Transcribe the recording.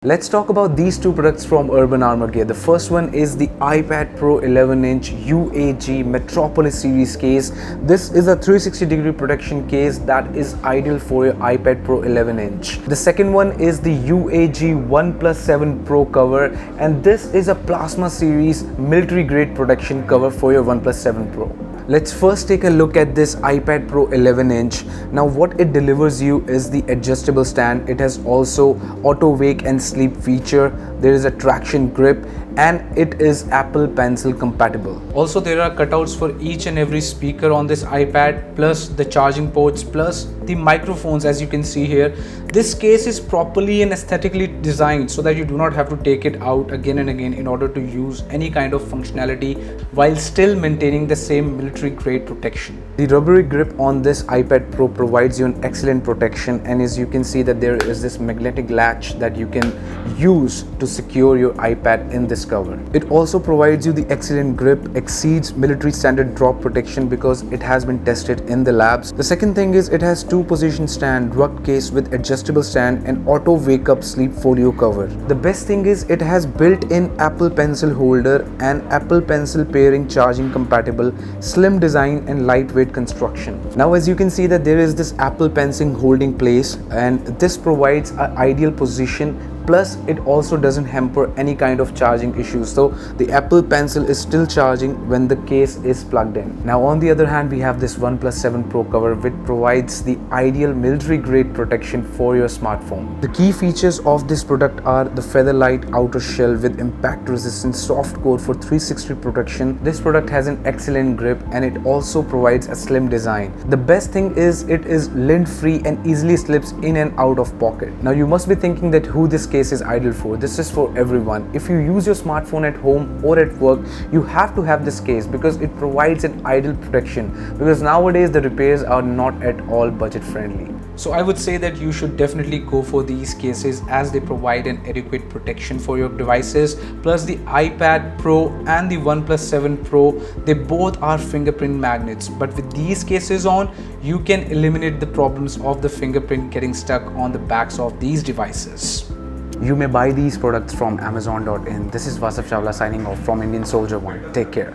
Let's talk about these two products from Urban Armor Gear. The first one is the iPad Pro 11-inch UAG Metropolis series case. This is a 360-degree protection case that is ideal for your iPad Pro 11-inch. The second one is the UAG OnePlus 7 Pro cover, and this is a Plasma series military-grade protection cover for your OnePlus 7 Pro. Let's first take a look at this iPad Pro 11-inch. Now what it delivers you is the adjustable stand. It has also auto wake and sleep feature. There is a traction grip and it is Apple Pencil compatible. Also there are cutouts for each and every speaker on this iPad, plus the charging ports, plus the microphones. As you can see here, this case is properly and aesthetically designed so that you do not have to take it out again and again in order to use any kind of functionality while still maintaining the same military grade protection. The rubbery grip on this iPad Pro provides you an excellent protection, and as you can see that there is this magnetic latch that you can use to secure your iPad in this cover. It also provides you the excellent grip, exceeds military standard drop protection because it has been tested in the labs. The second thing is it has two position stand, rugged case with adjustable stand and auto wake up sleep folio cover. The best thing is it has built-in Apple Pencil holder and Apple Pencil pairing charging compatible, slim design and lightweight construction. Now as you can see that there is this Apple Pencil holding place, and this provides an ideal position. Plus it also doesn't hamper any kind of charging issues, so the Apple Pencil is still charging when the case is plugged in. Now on the other hand, we have this OnePlus 7 Pro cover, which provides the ideal military grade protection for your smartphone. The key features of this product are the feather-light outer shell with impact resistant soft core for 360 protection. This product has an excellent grip and it also provides a slim design. The best thing is it is lint free and easily slips in and out of pocket. Now you must be thinking that who this case is ideal for. This is for everyone. If you use your smartphone at home or at work, you have to have this case because it provides an ideal protection, because nowadays the repairs are not at all budget friendly. So I would say that you should definitely go for these cases as they provide an adequate protection for your devices. Plus the iPad Pro and the OnePlus 7 Pro, they both are fingerprint magnets, but with these cases on, you can eliminate the problems of the fingerprint getting stuck on the backs of these devices. You may buy these products from Amazon.in. This is Vasav Chawla signing off from Indian Soldier One. Take care.